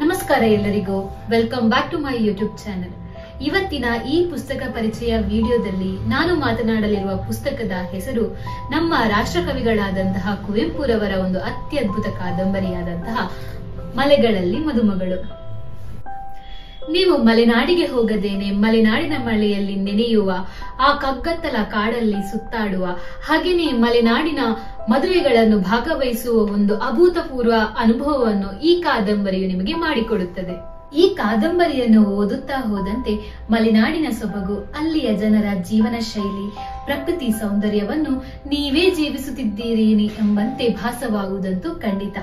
ನಮಸ್ಕಾರ ಎಲ್ಲರಿಗೂ, welcome back to my YouTube channel. ಇವತ್ತಿನ ಈ ಪುಸ್ತಕ ಪರಿಚಯ ವಿಡಿಯೋದಲ್ಲಿ ನಾನು ಮಾತನಾಡಲಿರುವ ಪುಸ್ತಕದ ಹೆಸರು ನಮ್ಮ ರಾಷ್ಟ್ರಕವಿಗಳಾದಂತಹ ಕುವೆಂಪುರವರ ಒಂದು ಅತ್ಯದ್ಭುತ ಕಾದಂಬರಿಯಾದಂತಹ ಮಲೆಗಳಲ್ಲಿ ಮದುಮಗಳು. ನೀವು ಮಲೆನಾಡಿಗೆ ಹೋಗದೇನೆ ಮಲೆನಾಡಿನ ಮಳೆಯಲ್ಲಿ ನೆನೆಯುವ, ಆ ಕಗ್ಗತ್ತಲ ಕಾಡಲ್ಲಿ ಸುತ್ತಾಡುವ, ಹಾಗೇನೆ ಮಲೆನಾಡಿನ ಮದುವೆಗಳನ್ನು ಭಾಗವಹಿಸುವ ಒಂದು ಅಭೂತಪೂರ್ವ ಅನುಭವವನ್ನು ಈ ಕಾದಂಬರಿಯು ನಿಮಗೆ ಮಾಡಿಕೊಡುತ್ತದೆ. ಈ ಕಾದಂಬರಿಯನ್ನು ಓದುತ್ತಾ ಹೋದಂತೆ ಮಲೆನಾಡಿನ ಸೊಬಗು, ಅಲ್ಲಿಯ ಜನರ ಜೀವನ ಶೈಲಿ, ಪ್ರಕೃತಿ ಸೌಂದರ್ಯವನ್ನು ನೀವೇ ಜೀವಿಸುತ್ತಿದ್ದೀರಿ ಎಂಬಂತೆ ಭಾಸವಾಗುವುದಂತೂ ಖಂಡಿತ.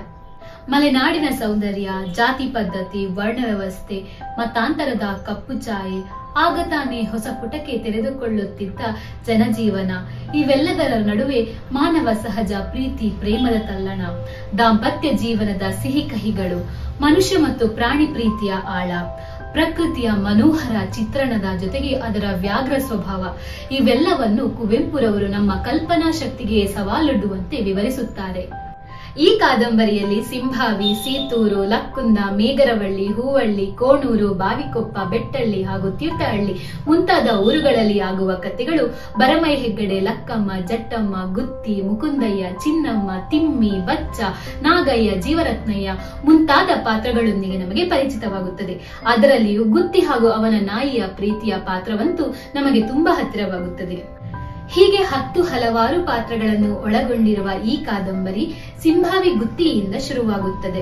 ಮಲೆನಾಡಿನ ಸೌಂದರ್ಯ, ಜಾತಿ ಪದ್ಧತಿ, ವರ್ಣ ವ್ಯವಸ್ಥೆ, ಮತಾಂತರದ ಕಪ್ಪು ಛಾಯೆ, ಆಗ ತಾನೇ ಹೊಸ ಪುಟಕ್ಕೆ ತೆರೆದುಕೊಳ್ಳುತ್ತಿದ್ದ ಜನಜೀವನ, ಇವೆಲ್ಲದರ ನಡುವೆ ಮಾನವ ಸಹಜ ಪ್ರೀತಿ ಪ್ರೇಮದ ತಲ್ಲಣ, ದಾಂಪತ್ಯ ಜೀವನದ ಸಿಹಿ ಕಹಿಗಳು, ಮನುಷ್ಯ ಮತ್ತು ಪ್ರಾಣಿ ಪ್ರೀತಿಯ ಆಳ, ಪ್ರಕೃತಿಯ ಮನೋಹರ ಚಿತ್ರಣದ ಜೊತೆಗೆ ಅದರ ವ್ಯಾಘ್ರ ಸ್ವಭಾವ, ಇವೆಲ್ಲವನ್ನು ಕುವೆಂಪುರವರು ನಮ್ಮ ಕಲ್ಪನಾ ಶಕ್ತಿಗೆ ಸವಾಲೊಡ್ಡುವಂತೆ ವಿವರಿಸುತ್ತಾರೆ. ಈ ಕಾದಂಬರಿಯಲ್ಲಿ ಸಿಂಭಾವಿ, ಸೀತೂರು, ಲಕ್ಕುಂದ, ಮೇಗರವಳ್ಳಿ, ಹೂವಳ್ಳಿ, ಕೋಣೂರು, ಬಾವಿಕೊಪ್ಪ, ಬೆಟ್ಟಳ್ಳಿ ಹಾಗೂ ತೀರ್ಥಹಳ್ಳಿ ಮುಂತಾದ ಊರುಗಳಲ್ಲಿ ಆಗುವ ಕಥೆಗಳು ಭರಮೈ ಹೆಗ್ಗಡೆ, ಲಕ್ಕಮ್ಮ, ಜಟ್ಟಮ್ಮ, ಗುತ್ತಿ, ಮುಕುಂದಯ್ಯ, ಚಿನ್ನಮ್ಮ, ತಿಮ್ಮಿ, ಬಚ್ಚ, ನಾಗಯ್ಯ, ಜೀವರತ್ನಯ್ಯ ಮುಂತಾದ ಪಾತ್ರಗಳೊಂದಿಗೆ ನಮಗೆ ಪರಿಚಿತವಾಗುತ್ತದೆ. ಅದರಲ್ಲಿಯೂ ಗುತ್ತಿ ಹಾಗೂ ಅವನ ನಾಯಿಯ ಪ್ರೀತಿಯ ಪಾತ್ರವಂತೂ ನಮಗೆ ತುಂಬಾ ಹತ್ತಿರವಾಗುತ್ತದೆ. ಹೀಗೆ ಹಲವಾರು ಪಾತ್ರಗಳನ್ನು ಒಳಗೊಂಡಿರುವ ಈ ಕಾದಂಬರಿ ಸಿಂಭಾವಿ ಗುತ್ತಿಯಿಂದ ಶುರುವಾಗುತ್ತದೆ.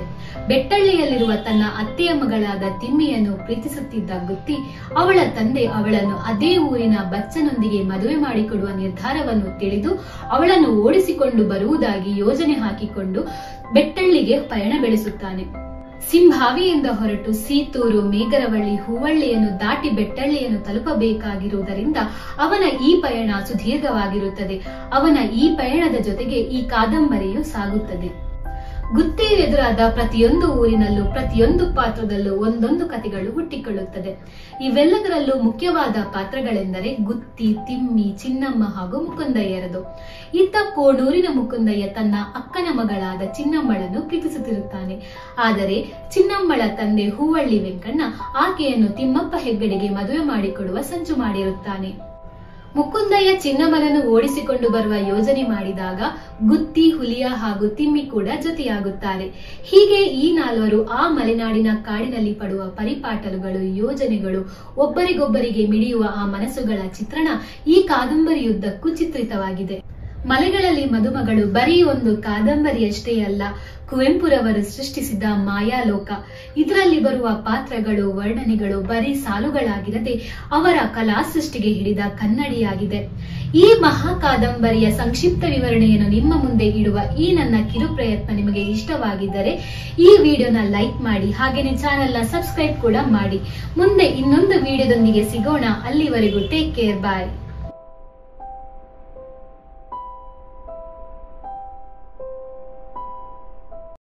ಬೆಟ್ಟಳ್ಳಿಯಲ್ಲಿರುವ ತನ್ನ ಅತ್ತೆಯ ಮಗಳಾದ ತಿಮ್ಮಿಯನ್ನು ಪ್ರೀತಿಸುತ್ತಿದ್ದ ಗುತ್ತಿ, ಅವಳ ತಂದೆ ಅವಳನ್ನು ಅದೇ ಊರಿನ ಬಚ್ಚನೊಂದಿಗೆ ಮದುವೆ ಮಾಡಿಕೊಡುವ ನಿರ್ಧಾರವನ್ನು ತಿಳಿದು ಅವಳನ್ನು ಓಡಿಸಿಕೊಂಡು ಬರುವುದಾಗಿ ಯೋಜನೆ ಹಾಕಿಕೊಂಡು ಬೆಟ್ಟಳ್ಳಿಗೆ ಪಯಣ ಬೆಳೆಸುತ್ತಾನೆ. ಸಿಂಭಾವಿಯಿಂದ ಹೊರಟು ಸೀತೂರು, ಮೇಗರವಳ್ಳಿ, ಹೂವಳ್ಳಿಯನ್ನು ದಾಟಿ ಬೆಟ್ಟಳ್ಳಿಯನ್ನು ತಲುಪಬೇಕಾಗಿರುವುದರಿಂದ ಅವನ ಈ ಪಯಣ ಸುದೀರ್ಘವಾಗಿರುತ್ತದೆ. ಅವನ ಈ ಪಯಣದ ಜೊತೆಗೆ ಈ ಕಾದಂಬರಿಯು ಸಾಗುತ್ತದೆ. ಗುತ್ತಿಗೆ ಎದುರಾದ ಪ್ರತಿಯೊಂದು ಊರಿನಲ್ಲೂ ಪ್ರತಿಯೊಂದು ಪಾತ್ರದಲ್ಲೂ ಒಂದೊಂದು ಕಥೆಗಳು ಹುಟ್ಟಿಕೊಳ್ಳುತ್ತದೆ. ಇವೆಲ್ಲದರಲ್ಲೂ ಮುಖ್ಯವಾದ ಪಾತ್ರಗಳೆಂದರೆ ಗುತ್ತಿ, ತಿಮ್ಮಿ, ಚಿನ್ನಮ್ಮ ಹಾಗೂ ಮುಕುಂದಯ್ಯರದು. ಇತ್ತ ಕೋಣೂರಿನ ಮುಕುಂದಯ್ಯ ತನ್ನ ಅಕ್ಕನ ಮಗಳಾದ ಚಿನ್ನಮ್ಮಳನ್ನು ಪ್ರೀತಿಸುತ್ತಿರುತ್ತಾನೆ. ಆದರೆ ಚಿನ್ನಮ್ಮಳ ತಂದೆ ಹೂವಳ್ಳಿ ವೆಂಕಣ್ಣ ಆಕೆಯನ್ನು ತಿಮ್ಮಪ್ಪ ಹೆಗ್ಗಡೆಗೆ ಮದುವೆ ಮಾಡಿಕೊಡುವ ಸಂಚು ಮಾಡಿರುತ್ತಾನೆ. ಮುಕುಂದಯ್ಯ ಚಿನ್ನಮ್ಮನನ್ನು ಓಡಿಸಿಕೊಂಡು ಬರುವ ಯೋಜನೆ ಮಾಡಿದಾಗ ಗುತ್ತಿ, ಹುಲಿಯ ಹಾಗೂ ತಿಮ್ಮಿ ಕೂಡ ಜೊತೆಯಾಗುತ್ತಾರೆ. ಹೀಗೆ ಈ ನಾಲ್ವರು ಆ ಮಲೆನಾಡಿನ ಕಾಡಿನಲ್ಲಿ ಪಡುವ ಪರಿಪಾಟಲುಗಳು, ಯೋಜನೆಗಳು, ಒಬ್ಬರಿಗೊಬ್ಬರಿಗೆ ಮಿಡಿಯುವ ಆ ಮನಸ್ಸುಗಳ ಚಿತ್ರಣ ಈ ಕಾದಂಬರಿಯುದ್ದಕ್ಕೂ ಚಿತ್ರಿತವಾಗಿದೆ. ಮಲೆಗಳಲ್ಲಿ ಮದುಮಗಳು ಬರೀ ಒಂದು ಕಾದಂಬರಿಯಷ್ಟೇ ಅಲ್ಲ, ಕುವೆಂಪುರವರು ಸೃಷ್ಟಿಸಿದ ಮಾಯಾಲೋಕ. ಇದರಲ್ಲಿ ಬರುವ ಪಾತ್ರಗಳು, ವರ್ಣನೆಗಳು ಬರೀ ಸಾಲುಗಳಾಗಿರದೆ ಅವರ ಕಲಾ ಸೃಷ್ಟಿಗೆ ಹಿಡಿದ ಕನ್ನಡಿಯಾಗಿದೆ. ಈ ಮಹಾ ಕಾದಂಬರಿಯ ಸಂಕ್ಷಿಪ್ತ ವಿವರಣೆಯನ್ನು ನಿಮ್ಮ ಮುಂದೆ ಇಡುವ ಈ ನನ್ನ ಕಿರು ಪ್ರಯತ್ನ ನಿಮಗೆ ಇಷ್ಟವಾಗಿದ್ದರೆ ಈ ವಿಡಿಯೋನ ಲೈಕ್ ಮಾಡಿ, ಹಾಗೇನೆ ಚಾನೆಲ್ನ ಸಬ್ಸ್ಕ್ರೈಬ್ ಕೂಡ ಮಾಡಿ. ಮುಂದೆ ಇನ್ನೊಂದು ವಿಡಿಯೋದೊಂದಿಗೆ ಸಿಗೋಣ. ಅಲ್ಲಿವರೆಗೂ ಟೇಕ್ ಕೇರ್, ಬಾಯ್.